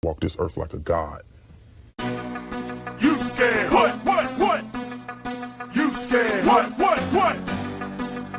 walk this earth like a god. You scared? What? You scared? What?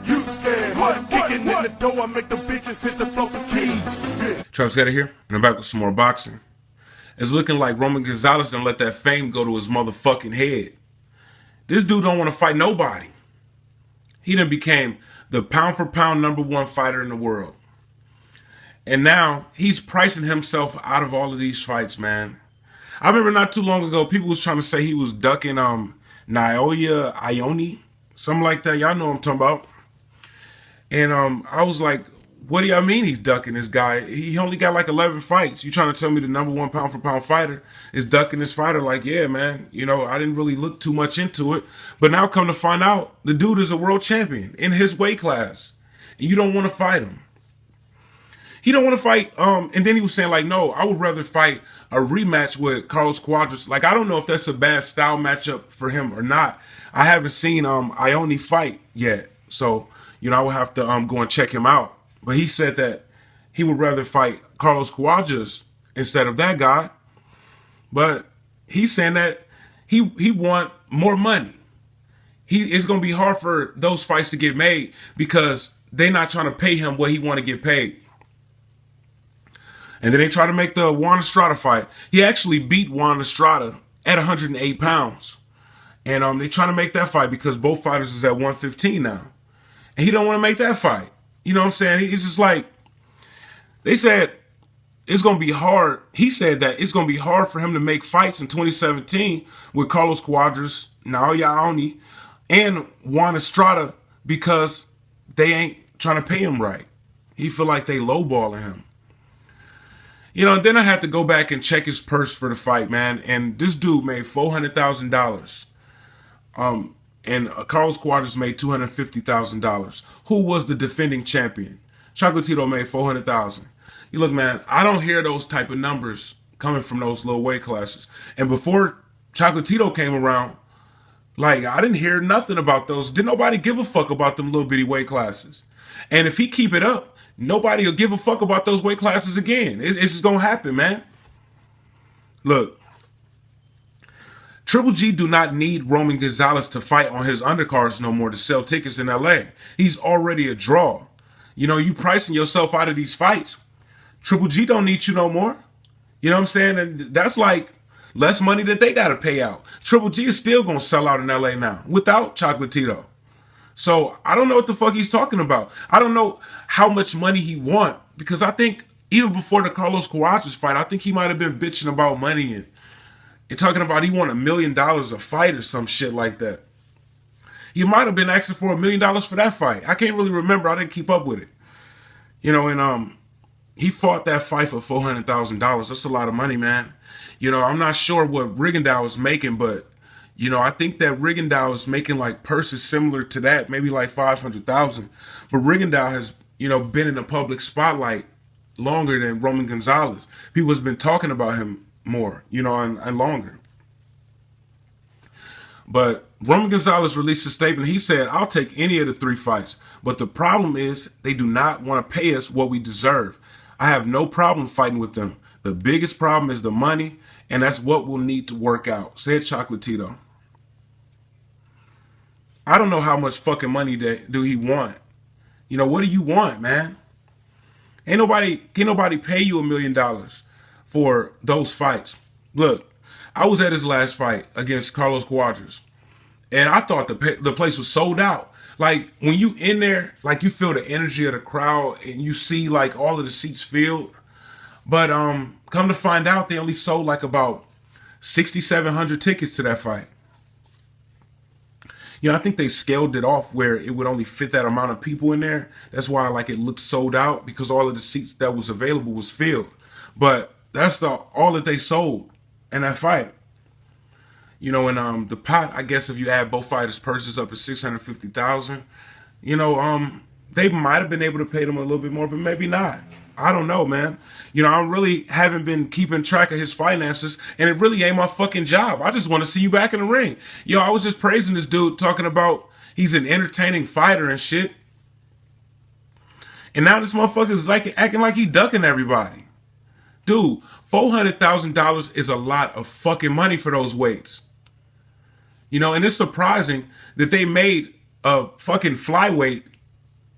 You scared? What? Kicking in the door, I make the bitches hit the floor for keys. Yeah. Travis Scott here, and I'm back with some more boxing. It's looking like Roman Gonzalez done let that fame go to his motherfucking head. This dude don't want to fight nobody. He done became the pound for pound #1 fighter in the world. And now he's pricing himself out of all of these fights, man. I remember not too long ago, people was trying to say he was ducking Naoya Ione, something like that. Y'all know what I'm talking about. And I was like, what do y'all mean he's ducking this guy? He only got like 11 fights. You trying to tell me the #1 pound for pound fighter is ducking this fighter? Like, yeah, man. You know, I didn't really look too much into it. But now come to find out, the dude is a world champion in his weight class. And you don't want to fight him. He don't want to fight, and then he was saying, like, no, I would rather fight a rematch with Carlos Cuadras. Like, I don't know if that's a bad style matchup for him or not. I haven't seen Ione fight yet. So, you know, I would have to go and check him out. But he said that he would rather fight Carlos Cuadras instead of that guy. But he's saying that he want more money. It's going to be hard for those fights to get made because they're not trying to pay him what he want to get paid. And then they try to make the Juan Estrada fight. He actually beat Juan Estrada at 108 pounds. And they try to make that fight because both fighters is at 115 now. And he don't want to make that fight. You know what I'm saying? It's just like, they said it's going to be hard. He said that it's going to be hard for him to make fights in 2017 with Carlos Cuadras, Naoya Ione, and Juan Estrada because they ain't trying to pay him right. He feel like they lowballing him. You know, then I had to go back and check his purse for the fight, man. And this dude made $400,000. And Carlos Cuadras made $250,000. Who was the defending champion? Chocolatito made $400,000. You look, man, I don't hear those type of numbers coming from those low weight classes. And before Chocolatito came around, like, I didn't hear nothing about those. Didn't nobody give a fuck about them little bitty weight classes. And if he keep it up, nobody will give a fuck about those weight classes again. It's just going to happen, man. Look, Triple G do not need Roman Gonzalez to fight on his undercards no more to sell tickets in LA. He's already a draw. You know, you pricing yourself out of these fights. Triple G don't need you no more. You know what I'm saying? And that's like less money that they got to pay out. Triple G is still going to sell out in LA now without Chocolatito. So I don't know what the fuck he's talking about. I don't know how much money he want because I think even before the Carlos Cuadras fight, I think he might have been bitching about money and talking about he won $1 million a fight or some shit like that. He might have been asking for $1 million for that fight. I can't really remember. I didn't keep up with it. You know, and he fought that fight for $400,000. That's a lot of money, man. You know, I'm not sure what Rigondeaux is making, but you know, I think that Rigondeaux is making like purses similar to that, maybe like $500,000. But Rigondeaux has, you know, been in the public spotlight longer than Roman Gonzalez. People have been talking about him more, you know, and longer. But Roman Gonzalez released a statement. He said, I'll take any of the 3 fights. But the problem is they do not want to pay us what we deserve. I have no problem fighting with them. The biggest problem is the money, and that's what we'll need to work out, said Chocolatito. I don't know how much fucking money do he want. You know, what do you want, man? Can't nobody pay you $1 million for those fights. Look, I was at his last fight against Carlos Cuadras, and I thought the place was sold out. Like, when you in there, like, you feel the energy of the crowd, and you see, like, all of the seats filled. But come to find out, they only sold, like, about 6,700 tickets to that fight. You know, I think they scaled it off where it would only fit that amount of people in there. That's why, like, it looked sold out because all of the seats that was available was filled. But that's all that they sold in that fight. You know, and the pot, I guess if you add both fighters' purses up at $650,000, you know, they might have been able to pay them a little bit more, but maybe not. I don't know, man. You know, I really haven't been keeping track of his finances, and it really ain't my fucking job. I just want to see you back in the ring. Yo, I was just praising this dude, talking about he's an entertaining fighter and shit. And now this motherfucker is like acting like he ducking everybody. Dude, $400,000 is a lot of fucking money for those weights. You know, and it's surprising that they made a fucking flyweight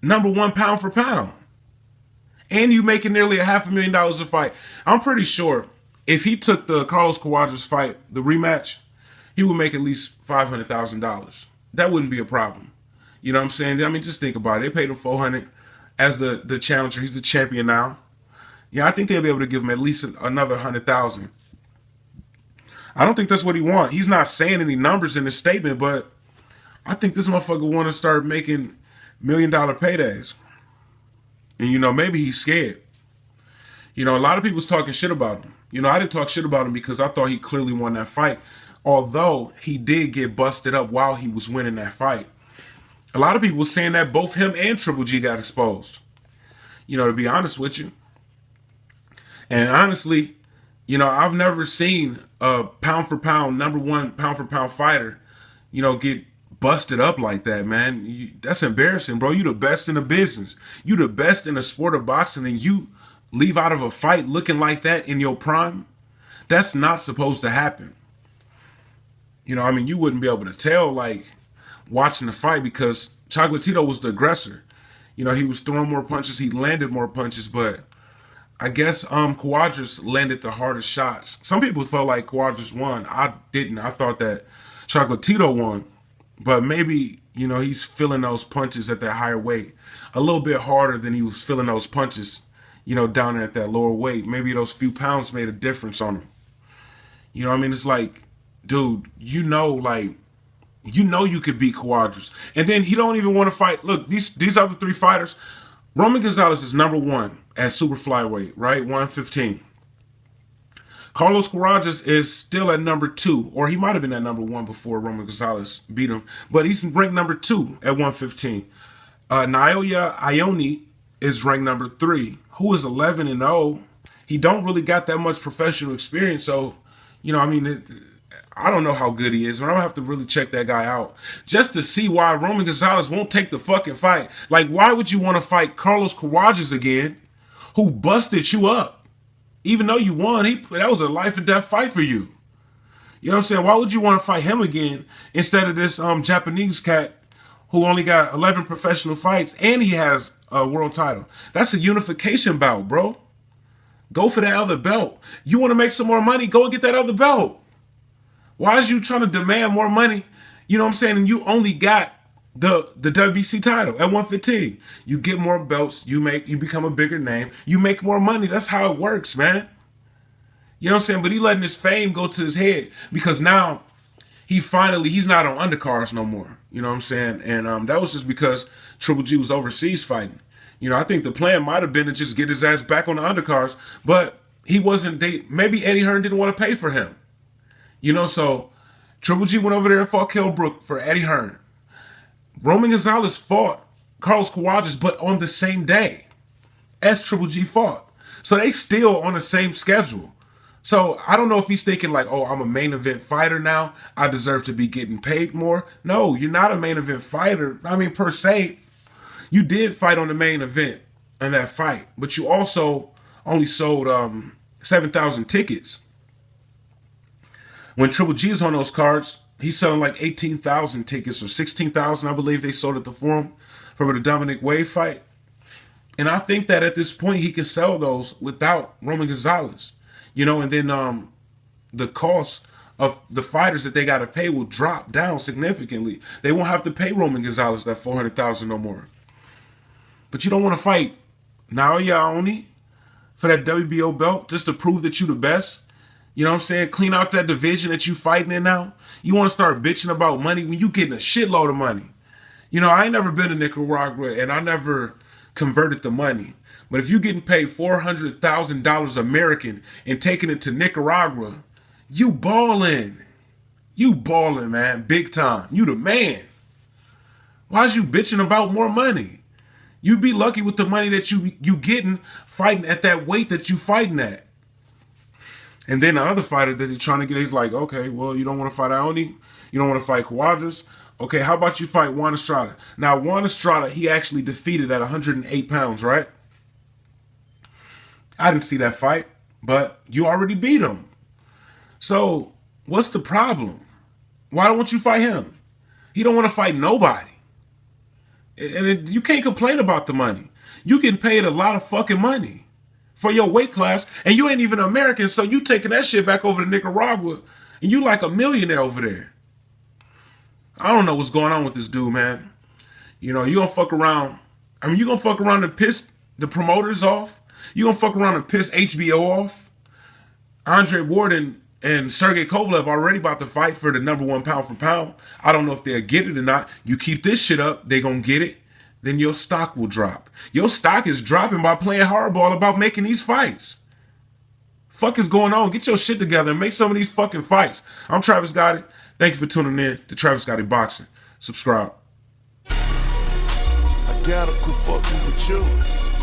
#1 pound for pound. And you making nearly $500,000 a fight. I'm pretty sure if he took the Carlos Cuadras fight, the rematch, he would make at least $500,000. That wouldn't be a problem. You know what I'm saying? I mean, just think about it. They paid him $400,000 as the challenger. He's the champion now. Yeah, I think they'll be able to give him at least another $100,000. I don't think that's what he wants. He's not saying any numbers in his statement, but I think this motherfucker want to start making $1 million paydays. And, you know, maybe he's scared. You know, a lot of people's talking shit about him. You know, I didn't talk shit about him because I thought he clearly won that fight. Although he did get busted up while he was winning that fight. A lot of people were saying that both him and Triple G got exposed. You know, to be honest with you. And honestly, you know, I've never seen a pound for pound, #1 pound for pound fighter, you know, get busted up like that, man. That's embarrassing, bro. You the best in the business. You the best in the sport of boxing, and you leave out of a fight looking like that in your prime? That's not supposed to happen. You know, I mean, you wouldn't be able to tell, like, watching the fight because Chocolatito was the aggressor. You know, he was throwing more punches. He landed more punches, but I guess Cuadras landed the hardest shots. Some people felt like Cuadras won. I didn't. I thought that Chocolatito won. But maybe, you know, he's feeling those punches at that higher weight a little bit harder than he was feeling those punches, you know, down there at that lower weight. Maybe those few pounds made a difference on him. You know what I mean? It's like, dude, you know you could beat Cuadras. And then he don't even want to fight. Look, these other three fighters, Roman Gonzalez is #1 at super flyweight, right? 115. Carlos Cuadras is still at #2, or he might have been at #1 before Roman Gonzalez beat him, but he's ranked #2 at 115. Naoya Ioane is ranked #3, who is 11-0. He don't really got that much professional experience, so, you know, I mean, I don't know how good he is, but I'm gonna have to really check that guy out just to see why Roman Gonzalez won't take the fucking fight. Like, why would you want to fight Carlos Cuadras again, who busted you up? Even though you won, that was a life or death fight for you. You know what I'm saying? Why would you want to fight him again instead of this Japanese cat who only got 11 professional fights and he has a world title? That's a unification bout, bro. Go for that other belt. You want to make some more money? Go and get that other belt. Why is you trying to demand more money? You know what I'm saying? And you only got the WBC title at 115. You get more belts, you become a bigger name, you make more money. That's how it works, man. You know what I'm saying? But he letting his fame go to his head because now he's not on undercards no more. You know what I'm saying? And that was just because Triple G was overseas fighting. You know, I think the plan might have been to just get his ass back on the undercards, but he wasn't. Maybe Eddie Hearn didn't want to pay for him. You know, so Triple G went over there and fought Kell Brook for Eddie Hearn. Roman Gonzalez fought Carlos Cuadras, but on the same day as Triple G fought. So they still on the same schedule. So I don't know if he's thinking like, oh, I'm a main event fighter now. I deserve to be getting paid more. No, you're not a main event fighter. I mean, per se, you did fight on the main event in that fight, but you also only sold 7,000 tickets. When Triple G is on those cards, he's selling like 18,000 tickets or 16,000, I believe they sold at the Forum for the Dominic Wade fight. And I think that at this point he can sell those without Roman Gonzalez. You know, and then the cost of the fighters that they got to pay will drop down significantly. They won't have to pay Roman Gonzalez that 400,000 no more. But you don't want to fight Naoya Ioane for that WBO belt just to prove that you the best. You know what I'm saying? Clean out that division that you fighting in now. You want to start bitching about money when you getting a shitload of money. You know, I ain't never been to Nicaragua and I never converted the money. But if you getting paid $400,000 American and taking it to Nicaragua, you balling. You balling, man. Big time. You the man. Why is you bitching about more money? You be lucky with the money that you getting fighting at that weight that you fighting at. And then the other fighter that he's trying to get, he's like, okay, well, you don't want to fight Ioane? You don't want to fight Cuadras? Okay, how about you fight Juan Estrada? Now, Juan Estrada, he actually defeated at 108 pounds, right? I didn't see that fight, but you already beat him. So what's the problem? Why don't you fight him? He don't want to fight nobody. And you can't complain about the money. You getting paid a lot of fucking money for your weight class, and you ain't even American, so you taking that shit back over to Nicaragua, and you like a millionaire over there. I don't know what's going on with this dude, man. You know, you gonna fuck around. I mean, you gonna fuck around and piss the promoters off? You gonna fuck around and piss HBO off? Andre Ward and Sergey Kovalev already about to fight for the #1 pound for pound. I don't know if they'll get it or not. You keep this shit up, they gonna get it. Then your stock will drop. Your stock is dropping by playing hardball about making these fights. Fuck is going on? Get your shit together and make some of these fucking fights. I'm Travis Gotti. Thank you for tuning in to Travis Gotti Boxing. Subscribe. I gotta quit fucking with you.